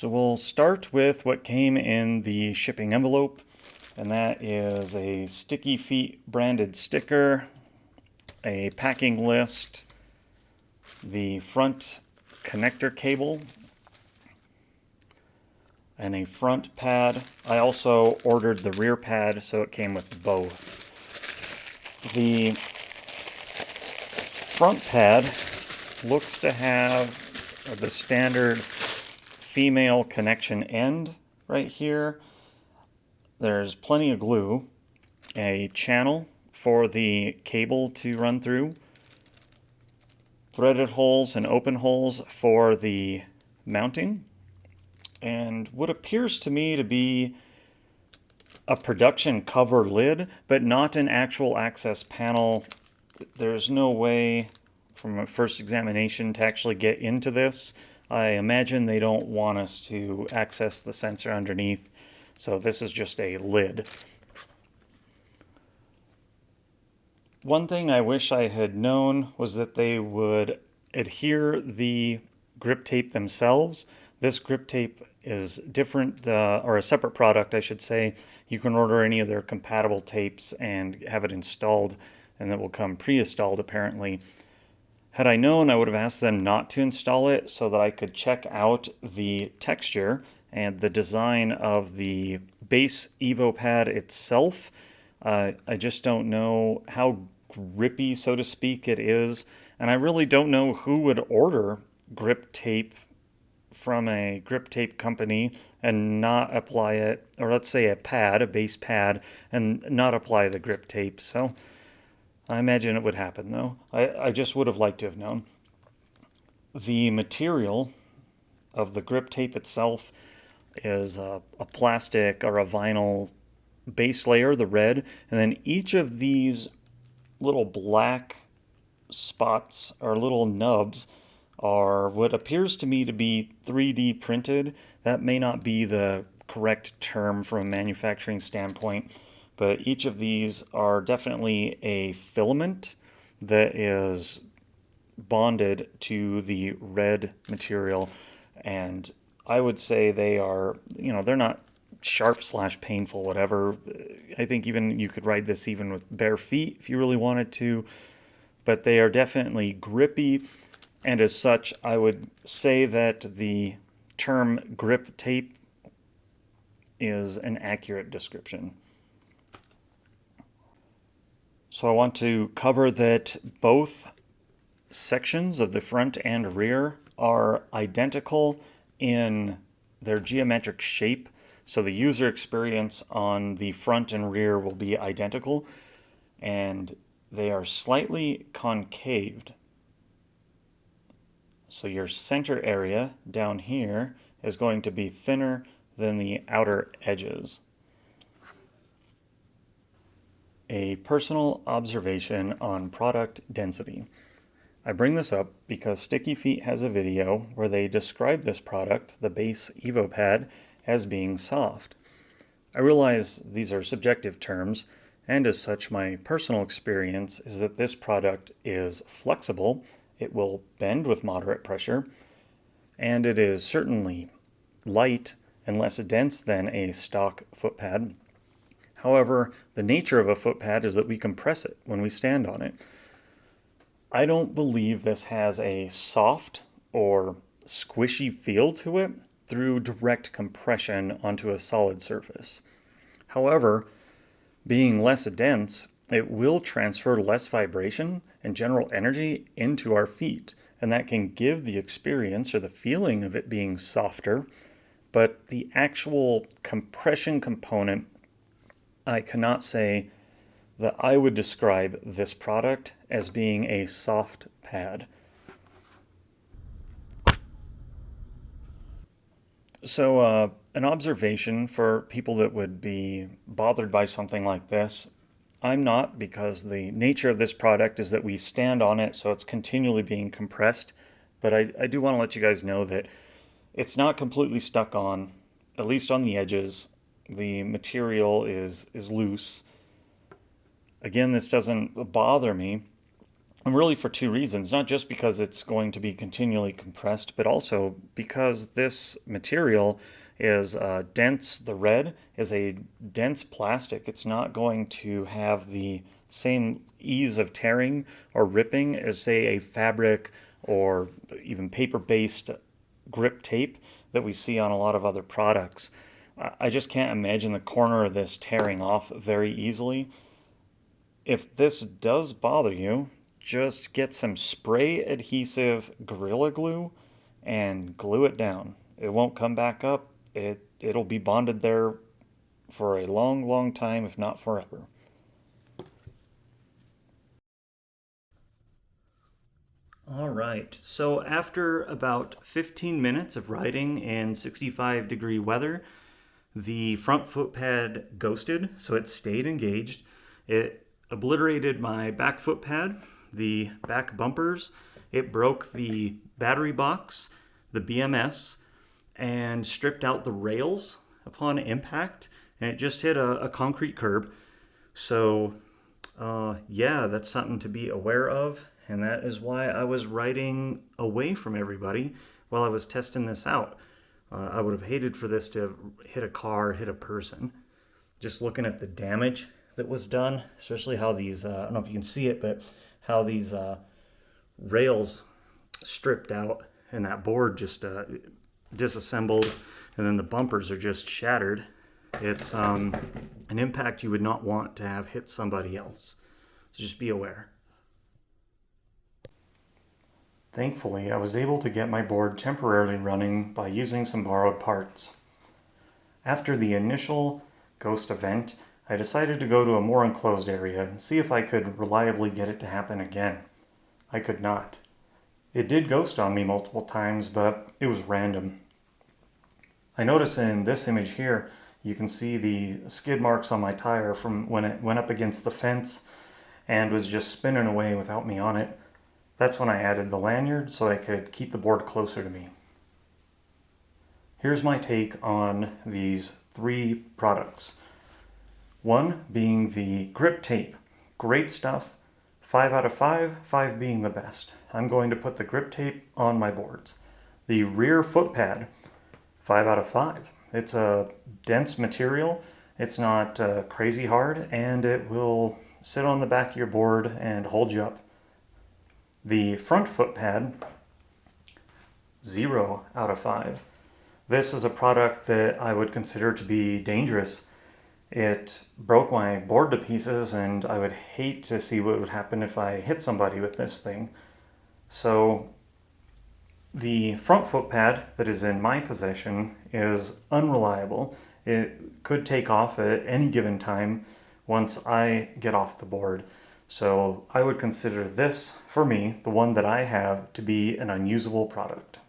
So we'll start with what came in the shipping envelope, and that is a StickyFeet branded sticker, a packing list, the front connector cable, and a front pad. I also ordered the rear pad, so it came with both. The front pad looks to have the standard female connection end right here. There's plenty of glue, a channel for the cable to run through, threaded holes and open holes for the mounting, and what appears to me to be a production cover lid, but not an actual access panel. There's no way from a first examination to actually get into this. I imagine they don't want us to access the sensor underneath, so this is just a lid. One thing I wish I had known was that they would adhere the grip tape themselves. This grip tape is different, or a separate product, I should say. You can order any of their compatible tapes and have it installed, and it will come pre-installed apparently. Had I known, I would have asked them not to install it so that I could check out the texture and the design of the base EvoPad itself. I just don't know how grippy, so to speak, it is, and I really don't know who would order grip tape from a grip tape company and not apply it, or let's say a pad, a base pad, and not apply the grip tape. So I imagine it would happen though. I just would have liked to have known. The material of the grip tape itself is a plastic or a vinyl base layer, the red, and then each of these little black spots or little nubs are what appears to me to be 3D printed. That may not be the correct term from a manufacturing standpoint, but each of these are definitely a filament that is bonded to the red material, and I would say they are, they're not sharp / painful, whatever. I think even you could ride this even with bare feet if you really wanted to, but they are definitely grippy. And as such, I would say that the term grip tape is an accurate description. So I want to cover that both sections of the front and rear are identical in their geometric shape. So the user experience on the front and rear will be identical, and they are slightly concaved. So your center area down here is going to be thinner than the outer edges. A personal observation on product density. I bring this up because StickyFeet has a video where they describe this product, the base EvoPad, as being soft. I realize these are subjective terms, and as such my personal experience is that this product is flexible. It will bend with moderate pressure, and it is certainly light and less dense than a stock footpad. However, the nature of a footpad is that we compress it when we stand on it. I don't believe this has a soft or squishy feel to it through direct compression onto a solid surface. However, being less dense, it will transfer less vibration and general energy into our feet, and that can give the experience or the feeling of it being softer, but the actual compression component, I cannot say that I would describe this product as being a soft pad. So an observation for people that would be bothered by something like this. I'm not, because the nature of this product is that we stand on it, so it's continually being compressed. But I do want to let you guys know that it's not completely stuck on, at least on the edges. The material is loose. Again, this doesn't bother me. And really for two reasons, not just because it's going to be continually compressed, but also because this material is dense. The red is a dense plastic. It's not going to have the same ease of tearing or ripping as, say, a fabric or even paper-based grip tape that we see on a lot of other products. I just can't imagine the corner of this tearing off very easily. If this does bother you, just get some spray adhesive Gorilla Glue and glue it down. It won't come back up. It'll be bonded there for a long, long time, if not forever. All right, so after about 15 minutes of riding in 65-degree weather, the front foot pad ghosted, so it stayed engaged. It obliterated my back foot pad, the back bumpers. It broke the battery box, the BMS, and stripped out the rails upon impact. And it just hit a concrete curb. So, yeah, that's something to be aware of. And that is why I was riding away from everybody while I was testing this out. I would have hated for this to hit a car, hit a person. Just looking at the damage that was done, especially how these, I don't know if you can see it, but how these rails stripped out and that board just disassembled, and then the bumpers are just shattered. It's an impact you would not want to have hit somebody else. So just be aware. Thankfully, I was able to get my board temporarily running by using some borrowed parts. After the initial ghost event, I decided to go to a more enclosed area and see if I could reliably get it to happen again. I could not. It did ghost on me multiple times, but it was random. I notice in this image here, you can see the skid marks on my tire from when it went up against the fence and was just spinning away without me on it. That's when I added the lanyard so I could keep the board closer to me. Here's my take on these three products. One being the grip tape. Great stuff. 5 out of 5, 5 being the best. I'm going to put the grip tape on my boards. The rear foot pad, 5 out of 5. It's a dense material. It's not crazy hard, and it will sit on the back of your board and hold you up. The front foot pad, 0 out of 5. This is a product that I would consider to be dangerous. It broke my board to pieces, and I would hate to see what would happen if I hit somebody with this thing. So the front foot pad that is in my possession is unreliable. It could take off at any given time once I get off the board. So I would consider this, for me, the one that I have, to be an unusable product.